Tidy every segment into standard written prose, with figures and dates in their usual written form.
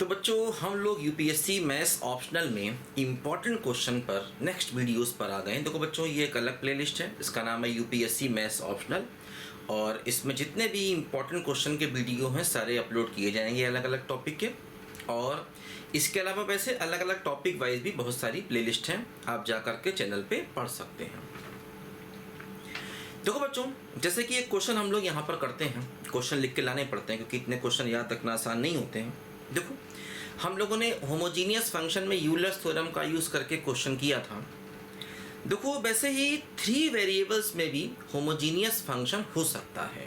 तो बच्चों हम लोग यूपीएससी मैथ्स ऑप्शनल में इम्पॉर्टेंट क्वेश्चन पर नेक्स्ट वीडियोस पर आ गए हैं। देखो बच्चों ये एक अलग प्लेलिस्ट है, इसका नाम है यूपीएससी मैथ्स ऑप्शनल और इसमें जितने भी इम्पॉर्टेंट क्वेश्चन के वीडियो हैं सारे अपलोड किए जाएंगे अलग अलग टॉपिक के। और इसके अलावा वैसे अलग अलग टॉपिक वाइज भी बहुत सारी प्लेलिस्ट हैं, आप जा कर के चैनल पे पढ़ सकते हैं। देखो बच्चों जैसे कि एक क्वेश्चन हम लोग यहाँ पर करते हैं, क्वेश्चन लिख के लाने पड़ते हैं क्योंकि इतने क्वेश्चन याद रखना आसान नहीं होते हैं। देखो हम लोगों ने होमोजीनियस फंक्शन में यूलर्स थ्योरम का यूज़ करके क्वेश्चन किया था। देखो वैसे ही 3 वेरिएबल्स में भी होमोजीनियस फंक्शन हो सकता है।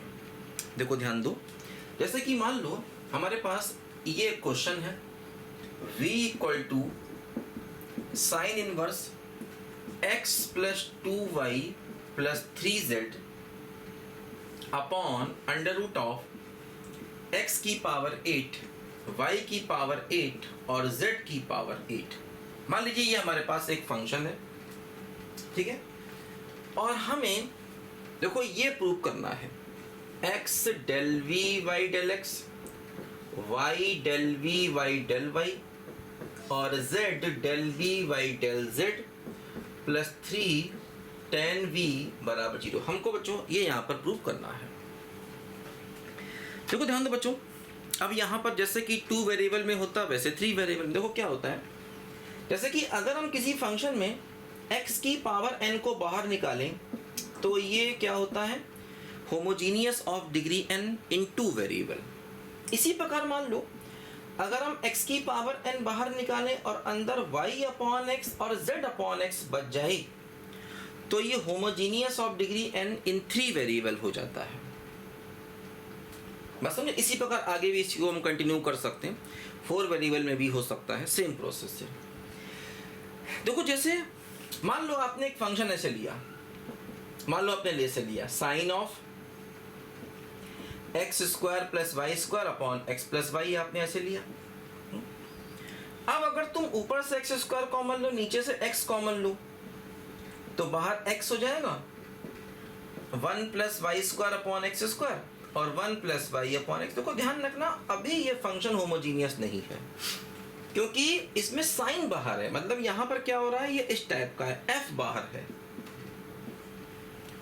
देखो ध्यान दो, जैसे कि मान लो हमारे पास ये क्वेश्चन है v equal to sine inverse x plus 2y plus 3z upon under root of x की पावर 8 y की पावर 8 और z की पावर 8। मान लीजिए ये हमारे पास एक फंक्शन है, ठीक है, और हमें देखो ये प्रूव करना है x del v y del x, y del v y del y और z del v y del z plus 3 tan v बराबर 0। हमको बच्चों ये यहाँ पर प्रूव करना है। देखो ध्यान दो बच्चों, अब यहाँ पर जैसे कि 2 वेरिएबल में होता वैसे 3 वेरिएबल में देखो क्या होता है। जैसे कि अगर हम किसी फंक्शन में x की पावर n को बाहर निकालें तो ये क्या होता है, homogeneous of degree n in 2 variable. इसी प्रकार मान लो अगर हम x की पावर n बाहर निकालें और अंदर y अपॉन x और z अपॉन x बच जाए तो ये homogeneous of degree n in 3 variable हो जाता है। बस समझे। इसी प्रकार आगे भी इसको हम कंटिन्यू कर सकते हैं, 4 वेरिएबल में भी हो सकता है, सेम प्रोसेस से। देखो जैसे मान लो आपने एक फंक्शन ऐसे लिया, मान लो आपने ऐसे लिया sine of x square plus y square upon x plus y, आपने ऐसे लिया। अब अगर तुम ऊपर से एक्स स्क्वायर कॉमन लो, नीचे से एक्स कॉमन लो तो बाहर एक्स हो जाएगा 1 plus y square upon x square और 1 प्लस वाई अपॉन एक्स। देखो ध्यान रखना अभी ये फंक्शन होमोजीनियस नहीं है क्योंकि इसमें साइन बाहर है, मतलब यहां पर क्या हो रहा है, ये इस टाइप का है, f बाहर है,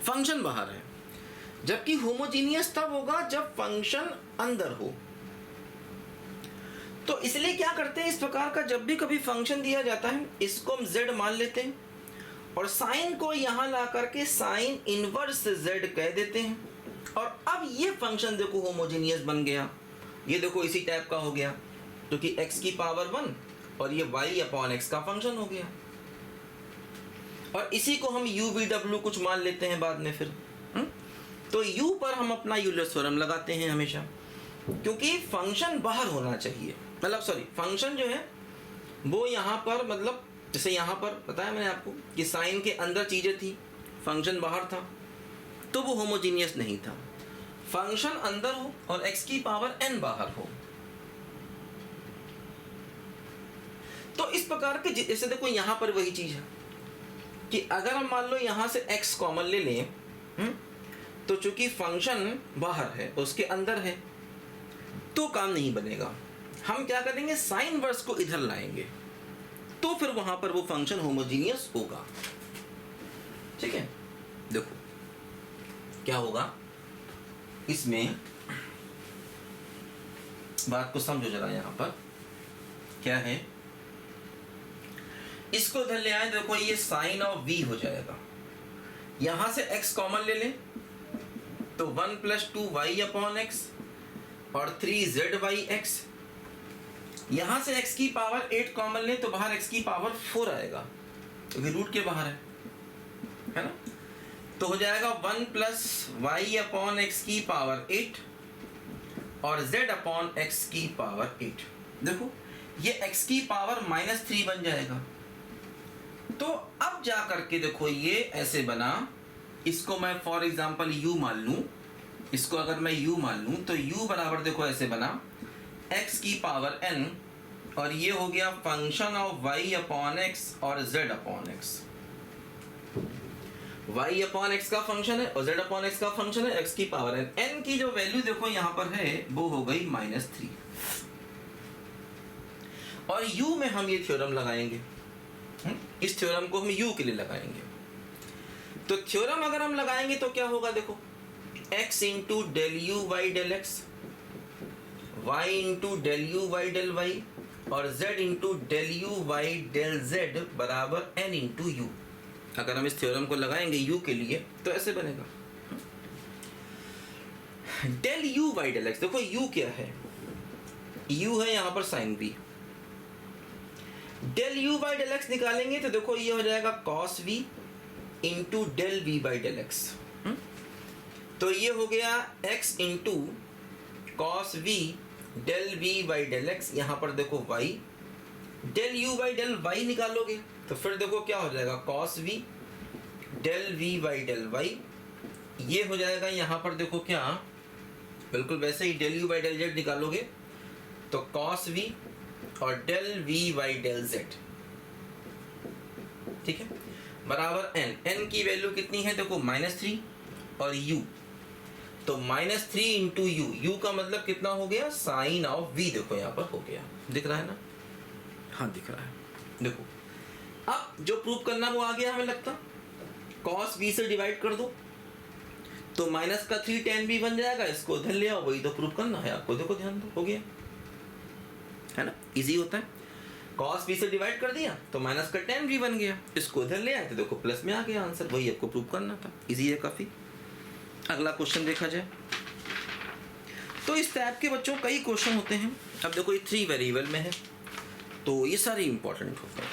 फंक्शन बाहर है। जबकि होमोजीनियस तब होगा जब फंक्शन अंदर हो। तो इसलिए क्या करते हैं, इस प्रकार का जब भी कभी फंक्शन दिया जाता है इसको हम z मान लेते हैं और साइन को यहां ला करके साइन इनवर्स z कह देते हैं। और अब ये फंक्शन देखो होमोजीनियस बन गया, ये देखो इसी टाइप का हो गया क्योंकि x की पावर 1 और ये y अपॉन x का फंक्शन हो गया। और इसी को हम u v w कुछ मान लेते हैं बाद में फिर। तो u पर हम अपना यूलर्स थ्योरम लगाते हैं हमेशा, क्योंकि फंक्शन बाहर होना चाहिए, मतलब सॉरी फंक्शन जो है वो यहाँ पर, मतलब जैसे यहाँ पर बताया मैंने आपको कि साइन के अंदर चीज़ें थी, फंक्शन बाहर था तो वो होमोजीनियस नहीं था। फंक्शन अंदर हो और x की पावर n बाहर हो तो इस प्रकार के, जैसे देखो यहाँ पर वही चीज़ है कि अगर हम मान लो यहाँ से x कॉमन ले लें तो चूंकि फंक्शन बाहर है उसके अंदर है तो काम नहीं बनेगा। हम क्या करेंगे, साइन वर्स को इधर लाएंगे तो फिर वहां पर वो फंक्शन होमोजीनियस होगा। ठीक है, देखो क्या होगा इसमें, बात को समझो जरा। यहां पर क्या है, इसको इधर ले आए, देखो ये साइन ऑफ v हो जाएगा। यहां से x कॉमन ले लें तो 1 प्लस 2y अपॉन एक्स और 3zy(x). यहां से x की पावर 8 कॉमन लें तो बाहर x की पावर 4 आएगा क्योंकि रूट के बाहर है ना। तो हो जाएगा 1 प्लस y अपॉन एक्स की पावर 8 और z अपॉन एक्स की पावर 8। देखो ये x की पावर -3 बन जाएगा। तो अब जा करके देखो ये ऐसे बना, इसको मैं फॉर एग्जांपल u मान लूं, इसको अगर मैं u मान लूं तो u बराबर देखो ऐसे बना x की पावर n और ये हो गया function of y upon x और z upon x। y upon x का फंक्शन है और z अपॉन x का फंक्शन है, x की पावर n। n की जो वैल्यू देखो यहाँ पर है वो हो गई -3। और u में हम ये थ्योरम लगाएंगे। इस थ्योरम को हम u के लिए लगाएंगे। तो थ्योरम अगर हम लगाएंगे तो क्या होगा, देखो x into del u by del x, y into del u by del y और z into del u by del z बराबर n इंटू यू। अगर हम इस थ्योरम को लगाएंगे u के लिए तो ऐसे बनेगा del u by del x. देखो u क्या है, u है यहाँ पर sine v। Del u by del x निकालेंगे तो देखो ये हो जाएगा cos v into del we by del x. तो ये हो गया x into cos v del v by del x. यहाँ पर देखो y, del u by del y निकालोगे तो फिर देखो क्या हो जाएगा cos v del v by del y। ये हो जाएगा यहाँ पर देखो क्या, बिल्कुल वैसे ही del u by del z निकालोगे तो कॉस v और del v by del z, ठीक है, बराबर n की वैल्यू कितनी है देखो -3 और u, तो -3 इंटू u का मतलब कितना हो गया साइन ऑफ v। देखो यहाँ पर हो गया, दिख रहा है ना, हाँ दिख रहा है। देखो अब जो प्रूव करना वो आ गया हमें लगता, cos v से डिवाइड कर दो तो माइनस का 3 tan v बन जाएगा, इसको उधर ले आओ, वही तो प्रूव करना है आपको। देखो ध्यान दो, हो गया है ना, इजी होता है। cos v से डिवाइड कर दिया तो माइनस का tan v बन गया, इसको उधर ले आए तो देखो प्लस में आ गया आंसर, वही आपको प्रूव करना था। इजी है काफी। अगला क्वेश्चन देखा जाए तो इस टाइप के बच्चों कई क्वेश्चन होते हैं। अब देखो ये 3 वेरिएबल में है तो ये सारे इंपॉर्टेंट होते हैं,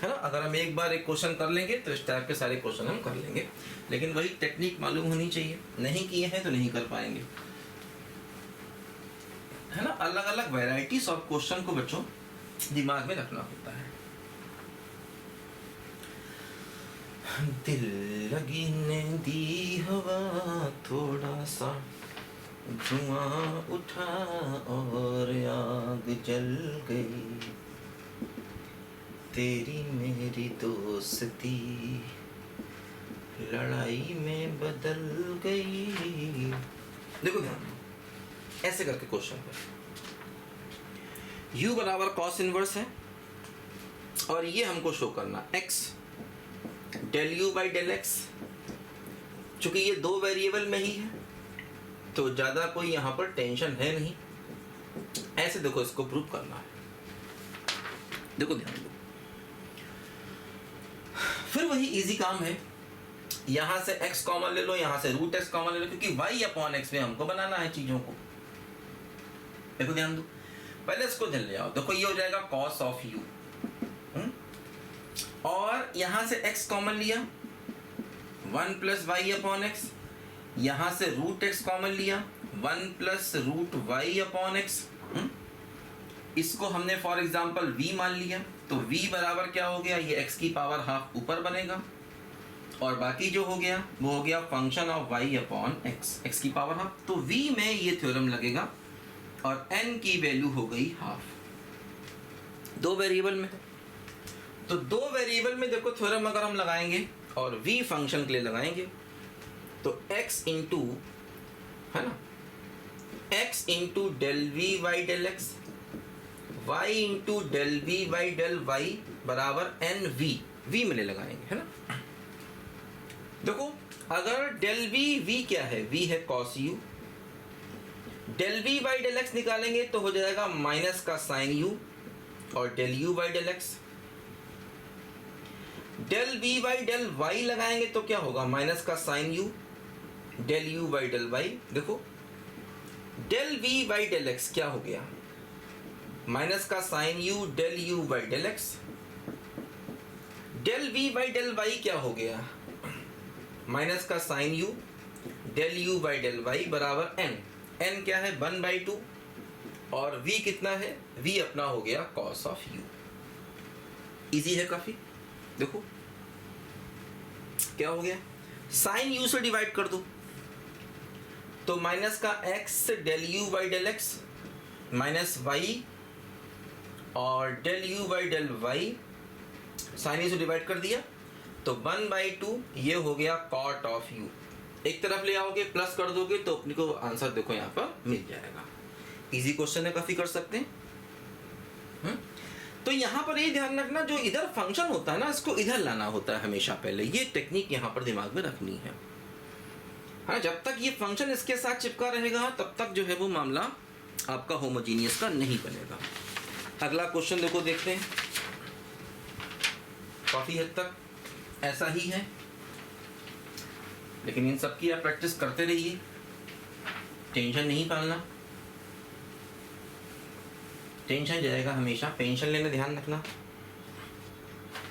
है ना। अगर हम एक बार एक क्वेश्चन कर लेंगे तो इस टाइप के सारे क्वेश्चन हम कर लेंगे, लेकिन वही टेक्निक मालूम होनी चाहिए, नहीं किए हैं तो नहीं कर पाएंगे, है ना। अलग अलग वैरायटीज ऑफ क्वेश्चन को बच्चों दिमाग में रखना होता है। दिल लगी ने दी हवा थोड़ा सा धुआं उठा और आग जल गई, तेरी मेरी दोस्ती लड़ाई में बदल गई। देखो ध्यान, ऐसे करके क्वेश्चन पर u बराबर कॉस इनवर्स है और ये हमको शो करना x del u by del x. चूंकि ये 2 वेरिएबल में ही है तो ज्यादा कोई यहाँ पर टेंशन है नहीं। ऐसे देखो इसको प्रूव करना है, देखो ध्यान दो। फिर वही इजी काम है, यहां से x कॉमन ले लो, यहां से रूट x कॉमन ले लो, क्योंकि y अपॉन x में हमको बनाना है चीजों को। देखो ध्यान दो, पहले इसको ध्यान ले आओ। देखो ये हो जाएगा cos ऑफ u और यहां से x कॉमन लिया 1 प्लस वाई अपॉन एक्स, यहां से रूट x कॉमन लिया 1 plus root y upon x. इसको हमने फॉर एग्जांपल v मान लिया तो v बराबर क्या हो गया, ये x की पावर हाफ ऊपर बनेगा और बाकी जो हो गया वो हो गया function of y upon x की पावर हाफ। तो v में ये थ्योरम लगेगा और n की वैल्यू हो गई हाफ। 2 वेरिएबल में है तो 2 वेरिएबल में देखो थ्योरम अगर हम लगाएंगे और v फंक्शन के लिए लगाएंगे तो x इंटू, है ना, x into del we by del x, y into del we by del y बराबर एन v में ले लगाएंगे, है ना। देखो अगर डेल v क्या है, v है cos u, del v by del x निकालेंगे तो हो जाएगा माइनस का साइन u और del u by del x. Del v by del y लगाएंगे तो क्या होगा, माइनस का sine u del u by del y। देखो del v by del x क्या हो गया, माइनस का sine u del u by del x। Del v by del y क्या हो गया, माइनस का sine u del u by del y बराबर n। n क्या है 1/2 और v कितना है, v अपना हो गया cos ऑफ u। इजी है काफी। देखो क्या हो गया, साइन u से डिवाइड कर दो तो माइनस का x del u by del x minus y और del u by del y, sine u से डिवाइड कर दिया तो 1/2 ये हो गया कॉट ऑफ u। एक तरफ ले आओगे प्लस कर दोगे तो अपने को आंसर देखो यहाँ पर मिल जाएगा। इजी क्वेश्चन है, काफी कर सकते हैं। तो यहाँ पर ये ध्यान रखना, जो इधर फंक्शन होता है ना, इसको इधर लाना होता है हमेशा पहले। ये टेक्निक यहाँ पर दिमाग में रखनी है। हाँ, जब तक ये फंक्शन इसके साथ चिपका रहेगा तब तक जो है वो मामला आपका होमोजीनियस का नहीं बनेगा। अगला क्वेश्चन देखो, देखते हैं। काफी हद तक ऐसा ही है, लेकिन इन सब की आप प्रैक्टिस करते रहिए, टेंशन नहीं पालना। टेंशन जाएगा हमेशा, पेंशन लेने ध्यान रखना।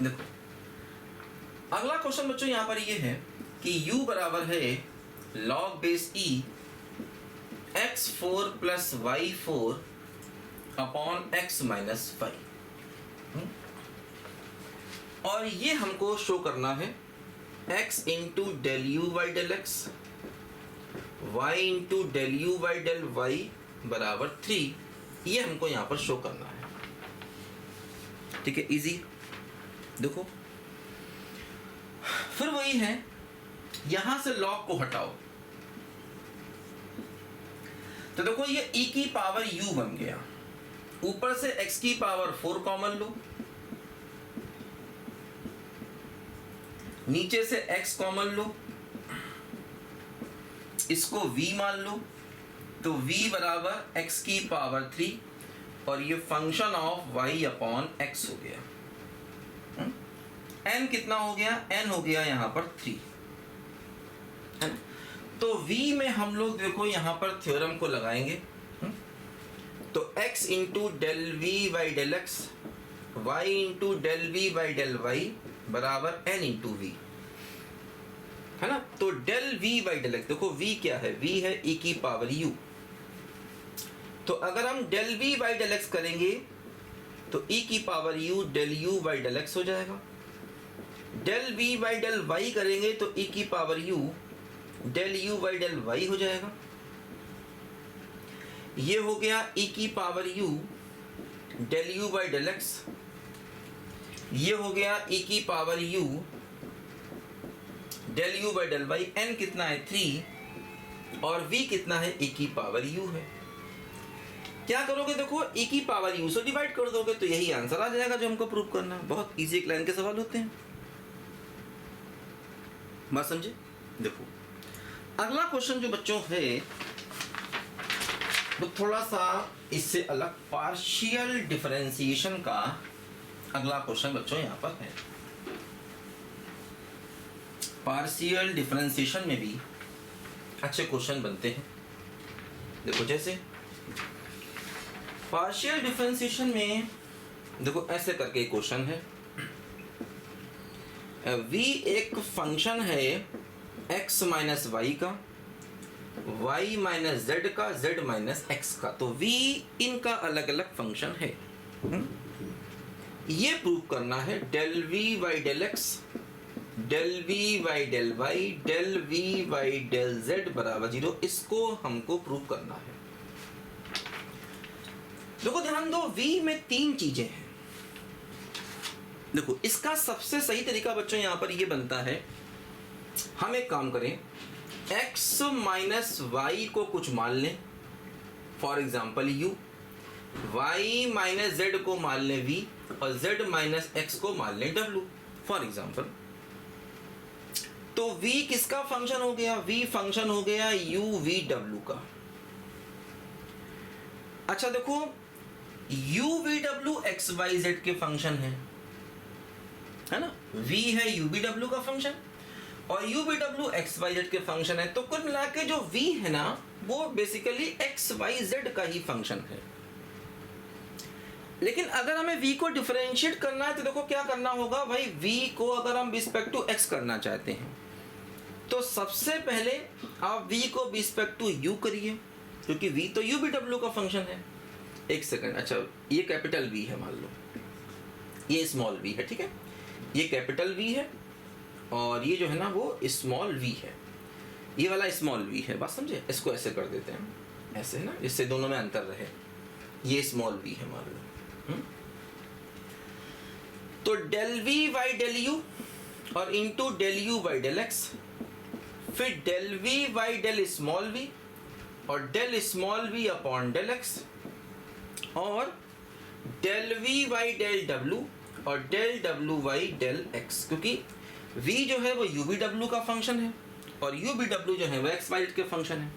देखो अगला क्वेश्चन बच्चों यहाँ पर ये है कि u बराबर है log base e x4 plus y4 upon x minus 5, और ये हमको शो करना है x into del u by del x, y into del u by del y बराबर 3, ये हमको यहाँ पर शो करना है। ठीक है, इजी। देखो फिर वही है, यहां से लॉग को हटाओ तो देखो ये e की पावर u बन गया, ऊपर से x की पावर 4 कॉमन लो, नीचे से x कॉमन लो, इसको v मान लो, तो v बराबर x की पावर 3, और ये function of y upon x हो गया। n कितना हो गया? n हो गया यहाँ पर 3, है ना। तो v में हम लोग देखो यहाँ पर थ्योरम को लगाएंगे, तो x into del we by del x, y into del we by del y बराबर n इंटू वी, है ना। तो del v by del x, देखो v क्या है? v है e की पावर u। तो अगर हम del v by del x करेंगे तो e की power u del u by del x हो जाएगा। Del v by del y करेंगे तो e की power u del u by del y हो जाएगा। ये हो गया e की power u del u by del x, ये हो गया e की power u del u by del y। n कितना है? 3, और v कितना है? e की पावर u है। क्या करोगे? देखो e की पावर u से डिवाइड कर दोगे तो यही आंसर आ जाएगा जो हमको प्रूव करना है। बहुत इजी एक लाइन के सवाल होते हैं, बात समझे। देखो अगला क्वेश्चन जो बच्चों है वो थोड़ा सा इससे अलग, पार्शियल डिफरेंशिएशन का अगला क्वेश्चन बच्चों यहाँ पर है। पार्शियल डिफरेंशिएशन में भी अच्छे क्वेश्चन बनते हैं। देखो जैसे पार्शियल डिफरेंशिएशन में देखो ऐसे करके एक क्वेश्चन है, v एक फंक्शन है x माइनस वाई का, y माइनस जेड का, z माइनस एक्स का। तो v इनका अलग अलग फंक्शन है। ये प्रूव करना है del v by del x, del v by del y, del v by del z बराबर 0। इसको हमको प्रूव करना है। देखो ध्यान दो, v में 3 चीजें हैं। देखो इसका सबसे सही तरीका बच्चों यहां पर ये बनता है, हम एक काम करें, x माइनस वाई को कुछ मान लें, for example u, y minus Z को मान लें v, और z माइनस एक्स को मान लें w, फॉर एग्जाम्पल। तो v किसका फंक्शन हो गया? v फंक्शन हो गया u v w का। अच्छा देखो u v w x y z के फंक्शन है ना, v है u v w का फंक्शन और u v w x y z के फंक्शन है। तो कुल मिला के जो v है ना वो बेसिकली x y z का ही फंक्शन है। लेकिन अगर हमें v को डिफरेंशिएट करना है तो देखो क्या करना होगा भाई, v को अगर हम रिस्पेक्ट टू x करना चाहते हैं तो सबसे पहले आप v को रिस्पेक्ट टू u करिए, क्योंकि v तो u v w का फंक्शन है। एक सेकंड, अच्छा ये कैपिटल v है, मान लो ये स्मॉल v है, ठीक है, ये कैपिटल v है और ये जो है ना वो स्मॉल v है, ये वाला स्मॉल v है, बात समझे। इसको ऐसे कर देते हैं, ऐसे है ना, इससे दोनों में अंतर रहे। ये स्मॉल v है मान लो। तो del v by del u और into del u by del x, फिर del v by del small v और del small v upon del x, और del we by del W और del W by del X, क्योंकि v जो है वो U V W का function है और यू बी डब्ल्यू जो है वो एक्स वाई के फंक्शन है।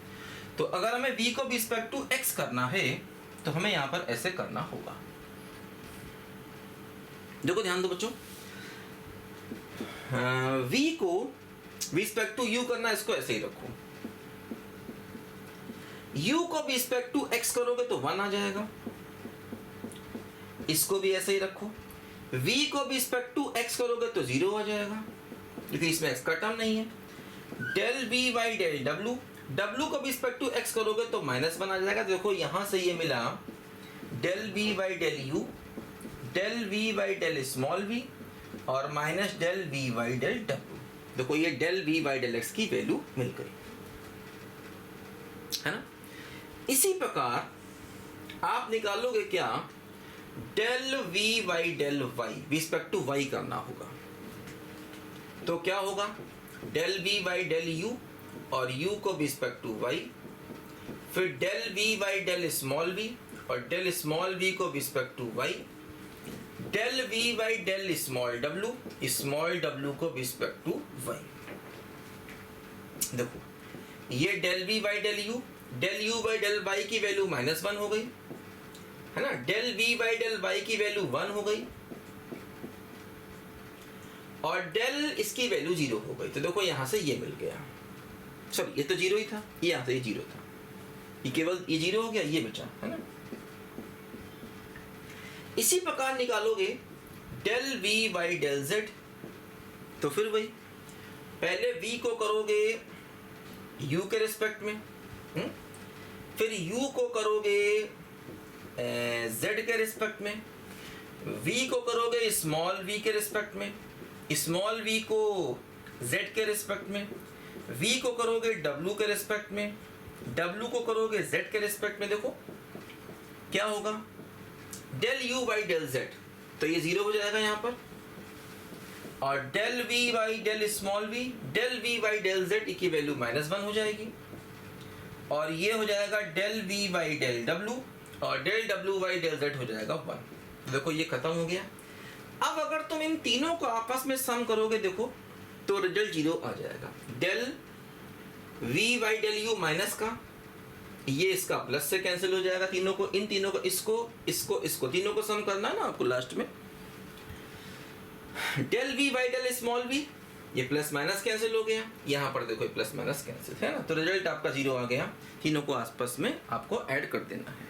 तो अगर हमें v को रिस्पेक्ट टू x करना है तो हमें यहाँ पर ऐसे करना होगा। देखो ध्यान दो बच्चों, v को रिस्पेक्ट टू u करना, इसको ऐसे ही रखो। u को रिस्पेक्ट टू x करोगे तो 1 आ जाएगा, इसको भी ऐसे ही रखो। v को रिस्पेक्ट टू x करोगे तो 0 आ जाएगा क्योंकि इसमें x का टर्म नहीं है। डेल v बाई डेल डब्ल्यू, डब्ल्यू को रिस्पेक्ट टू x करोगे तो -1 आ जाएगा। देखो यहां से ये मिला del v by del u, del v by del small v और minus del v by del डब्ल्यू। देखो ये del v by del x की वैल्यू मिल गई, है ना। इसी प्रकार आप निकालोगे क्या, del v by del y respect to y करना होगा। तो क्या होगा, del v by del u और u को रिस्पेक्ट टू y, फिर del v by del small v और डेल स्मॉल v को respect to y, del v by del small w, small w को रिस्पेक्ट टू y। देखो ये del v by del u, del u by del y की value -1 हो गई, है ना। Del v by del y की वैल्यू 1 हो गई और डेल इसकी वैल्यू 0 हो गई। तो देखो यहां से ये मिल गया, सॉरी ये तो 0 ही था, ये यहां से ये 0 था, ये केवल ये 0 हो गया, ये बचा, है ना। इसी प्रकार निकालोगे del v by del z, तो फिर वही पहले v को करोगे u के रिस्पेक्ट में, फिर u को करोगे z के रिस्पेक्ट में, v को करोगे स्मॉल v के रिस्पेक्ट में, स्मॉल v को z के रिस्पेक्ट में, v को करोगे w के रिस्पेक्ट में, w को करोगे z के रिस्पेक्ट में। देखो क्या होगा, del u by del z, तो ये 0 हो जाएगा यहाँ पर, और del v by del small v, del v by del z की वैल्यू -1 हो जाएगी, और ये हो जाएगा del v by del w और del w by del z हो जाएगा 1। देखो ये खत्म हो गया। अब अगर तुम इन तीनों को आपस में सम करोगे देखो तो रिजल्ट 0 आ जाएगा। Del v by del u minus का, ये इसका प्लस से कैंसिल हो जाएगा, तीनों को, इन तीनों को, इसको तीनों को सम करना है ना आपको लास्ट में। Del v by del small v, ये प्लस माइनस कैंसिल हो गया, यहाँ पर देखो प्लस माइनस कैंसिल है ना, तो रिजल्ट आपका 0 आ गया। तीनों को आपस में आपको ऐड कर देना है।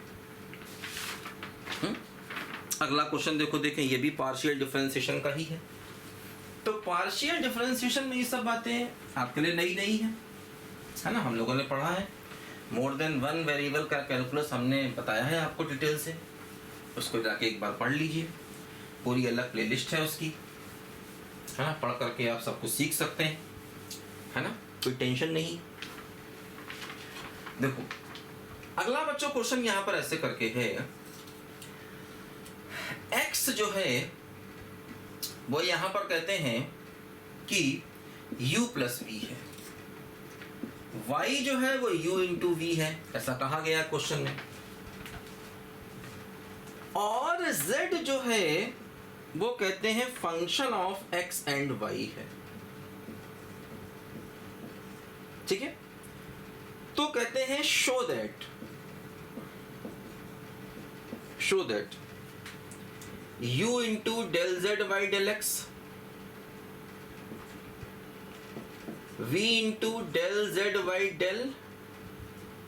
अगला क्वेश्चन देखो, देखें ये भी पार्शियल डिफरेंशिएशन का ही है। तो पार्शियल डिफरेंशिएशन में ये सब बातें आपके लिए नई नहीं है ना, हम लोगों ने पढ़ा है। मोर देन वन वेरिएबल का कैलकुलस हमने बताया है आपको डिटेल से, उसको जाके एक बार पढ़ लीजिए, पूरी अलग प्लेलिस्ट है उसकी, है ना, पढ़ करके आप सब कुछ सीख सकते हैं, है ना, कोई टेंशन नहीं। देखो अगला बच्चों क्वेश्चन यहाँ पर ऐसे करके है, x जो है वो यहाँ पर कहते हैं कि u प्लस v है, y जो है वो u इंटू v है, ऐसा कहा गया क्वेश्चन में, और z जो है वो कहते हैं function of x and y है। ठीक है, तो कहते हैं show that u into del z by del x, v into del z by del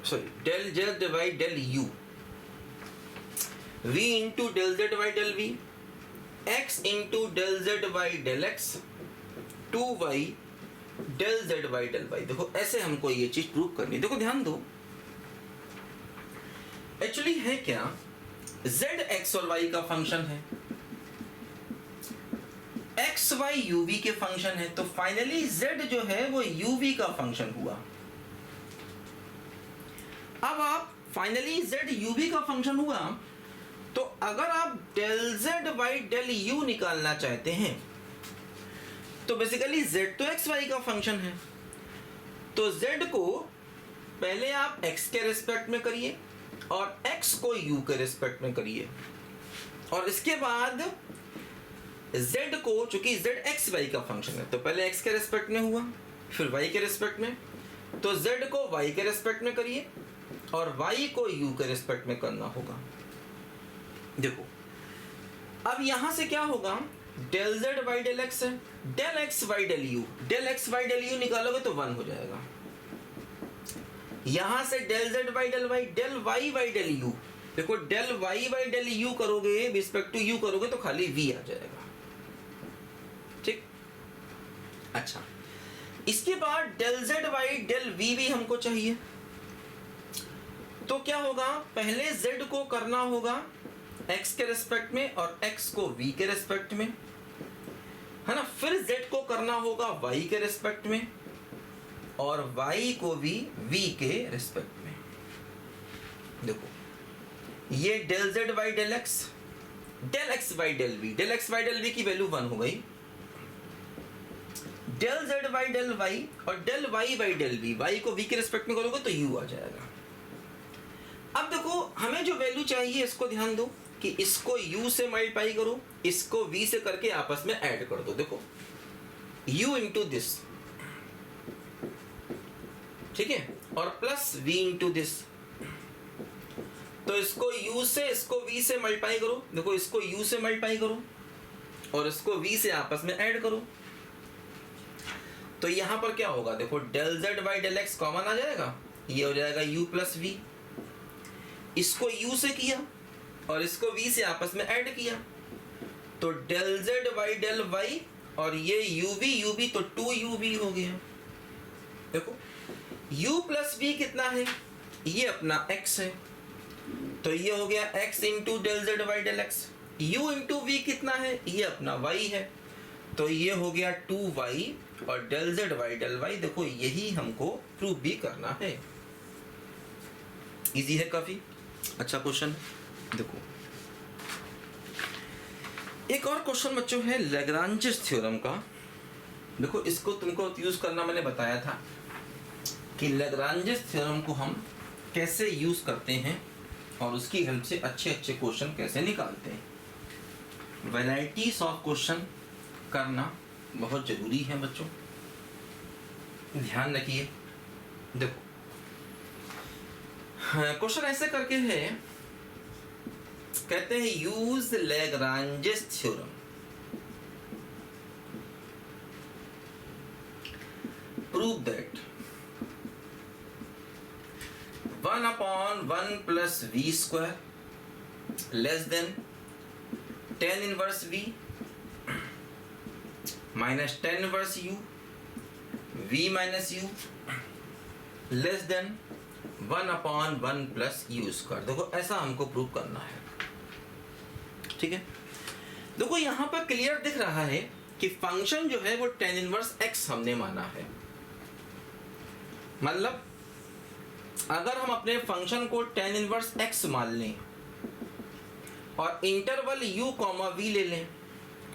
z by del u, v into del z by del v, x into del z by del x, 2y del z by del y। देखो ऐसे हमको ये चीज prove करनी है। देखो ध्यान दो, एक्चुअली है क्या, z x और y का फंक्शन है, x y u v के फंक्शन है, तो फाइनली z जो है वो u v का फंक्शन हुआ। अब आप फाइनली z u v का फंक्शन हुआ, तो अगर आप del z by del u निकालना चाहते हैं तो बेसिकली z तो x y का फंक्शन है, तो z को पहले आप x के रिस्पेक्ट में करिए और x को u के रिस्पेक्ट में करिए, और इसके बाद z को, चूंकि z एक्स वाई का फंक्शन है, तो पहले x के रेस्पेक्ट में हुआ, फिर y के रेस्पेक्ट में, तो z को y के रेस्पेक्ट में करिए और y को u के रेस्पेक्ट में करना होगा। देखो अब यहां से क्या होगा, del z by del X है, del X by del U, del X by del U निकालोगे तो 1 हो जाएगा। यहां से del z by del y, del y by del U, देखो del y by del U करोगे, रिस्पेक्ट टू u करोगे तो खाली v आ जाएगा। ठीक, अच्छा इसके बाद del z by del v भी हमको चाहिए, तो क्या होगा, पहले z को करना होगा x के रेस्पेक्ट में और x को v के रेस्पेक्ट में, है ना, फिर z को करना होगा y के रेस्पेक्ट में और y को भी v के रेस्पेक्ट में। देखो ये del z by del x, del x by del v, del x by del v की वैल्यू 1 हो गई, del z by del y और del y by del v, y को v के रेस्पेक्ट में करोगे तो u आ जाएगा। अब देखो हमें जो वैल्यू चाहिए इसको ध्यान दो कि इसको u से मल्टीप्लाई करो, इसको v से करके आपस में ऐड कर दो। देखो u इंटू दिस, ठीक है, और प्लस v इंटू दिस, तो इसको u से, इसको v से मल्टीप्लाई करो, देखो इसको u से मल्टीप्लाई करो और इसको v से आपस में ऐड करो, तो यहां पर क्या होगा, देखो del z by del X common आ जाएगा, ये हो जाएगा u प्लस v, इसको u से किया और इसको v से आपस में ऐड किया, तो del z by del y और ये u v तो 2u v हो गया। देखो u प्लस v कितना है, ये अपना x है, तो ये हो गया x into del z by del x, u into v कितना है, ये अपना y है, तो ये हो गया 2y और del z by del y। देखो यही हमको प्रूव भी करना है, इजी है काफी, अच्छा क्वेश्चन। देखो एक और क्वेश्चन बच्चों है लैग्रांजेस थ्योरम का। देखो इसको तुमको यूज करना मैंने बताया था कि लैग्रांजेस थ्योरम को हम कैसे यूज करते हैं और उसकी हेल्प से अच्छे अच्छे क्वेश्चन कैसे निकालते हैं। वैरायटीज ऑफ क्वेश्चन करना बहुत जरूरी है बच्चों, ध्यान रखिए। देखो क्वेश्चन ऐसे करके है, कहते हैं use Lagrange's theorem, prove that 1/1 plus v square less than tan inverse v minus tan inverse u v minus u less than 1/1 plus u square. देखो ऐसा हमको प्रूव करना है, ठीक है। देखो यहाँ पर क्लियर दिख रहा है कि फंक्शन जो है वो tan इनवर्स x हमने माना है, मतलब अगर हम अपने फंक्शन को tan इनवर्स x मान लें और इंटरवल u कॉमा v ले लें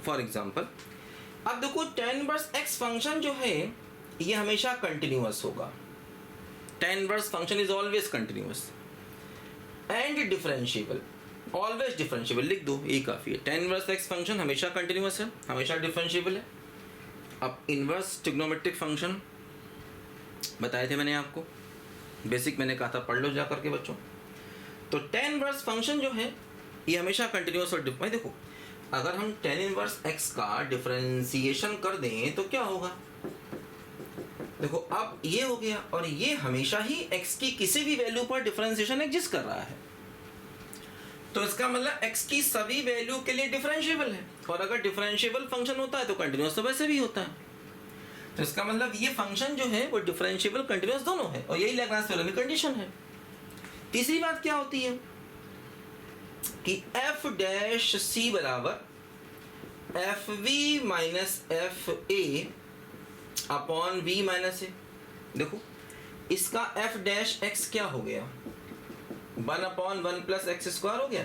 फॉर एग्जांपल, अब देखो tan इनवर्स x फंक्शन जो है ये हमेशा कंटिन्यूअस होगा, tan inverse function is always continuous and differentiable, always differentiable लिख दो, ये काफी है। tan इनवर्स x फंक्शन हमेशा कंटिन्यूअस है, हमेशा डिफरेंशिएबल है। अब इनवर्स ट्रिग्नोमेट्रिक फंक्शन बताए थे मैंने आपको, बेसिक मैंने कहा था पढ़ लो जा करके बच्चों। तो tan इनवर्स फंक्शन जो है ये हमेशा कंटिन्यूअस और देखो अगर हम tan इनवर्स x का डिफरेंशिएशन कर दें तो क्या होगा, देखो अब ये हो गया और ये हमेशा ही x की किसी भी वैल्यू पर डिफरेंशिएशन एग्जिस्ट कर रहा है, तो इसका मतलब x की सभी वैल्यू के लिए डिफरेंशिएबल है, और अगर डिफरेंशिएबल फंक्शन होता है तो कंटिन्यूअस तो वैसे भी होता है, तो इसका मतलब ये फंक्शन जो है वो डिफरेंशिएबल कंटिन्यूअस दोनों है, और यही लैग्रांज थ्योरम की कंडीशन है। तीसरी बात क्या होती है कि f डैश c बराबर fv minus fa upon v minus a। देखो इसका f डैश x क्या हो गया, 1/1 प्लस एक्स स्क्वायर हो गया,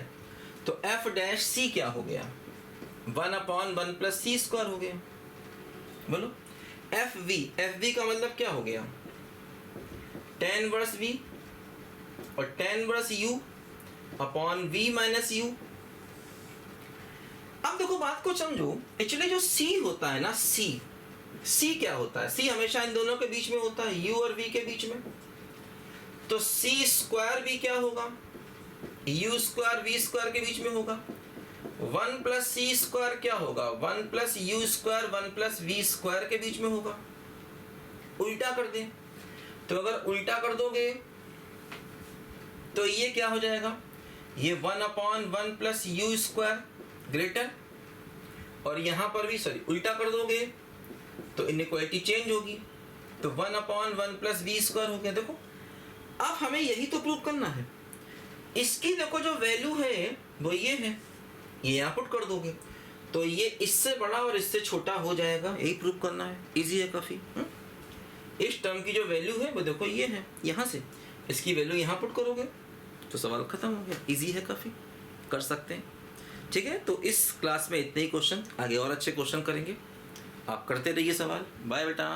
तो f डैश c क्या हो गया, 1/1 प्लस c स्क्वायर हो गया। बोलो fv का मतलब क्या हो गया, tan इनवर्स v और tan inverse u upon v minus u, अब देखो बात को समझो, एक्चुअली जो सी होता है ना, सी क्या होता है? सी हमेशा इन दोनों के बीच में होता है, यू और वी के बीच में। तो सी स्क्वायर भी क्या होगा? यू स्क्वायर वी स्क्वायर के बीच में होगा। 1 प्लस सी स्क्वायर क्या होगा? 1 plus u square 1 plus v square के बीच में होगा। उल्टा कर दें तो अगर उल्टा कर दोगे तो ये क्या हो जाएगा? ये 1/1 प्लस यू स्क्वायर ग्रेटर, और यहां पर भी सॉरी उल्टा कर दोगे तो इनइक्वालिटी चेंज होगी, तो 1/1 प्लस वी स्क्वायर हो गया। देखो अब हमें यही तो प्रूव करना है। इसकी देखो जो वैल्यू है वो ये है, ये यहाँ पुट कर दोगे तो ये इससे बड़ा और इससे छोटा हो जाएगा, यही प्रूव करना है। इजी है काफ़ी। इस टर्म की जो वैल्यू है वो देखो ये है, यहाँ से इसकी वैल्यू यहाँ पुट करोगे तो सवाल खत्म हो गया। इजी है काफ़ी, कर सकते हैं। ठीक है, तो इस क्लास में इतने ही क्वेश्चन, आगे और अच्छे क्वेश्चन करेंगे। आप करते रहिए सवाल। बाय बेटा।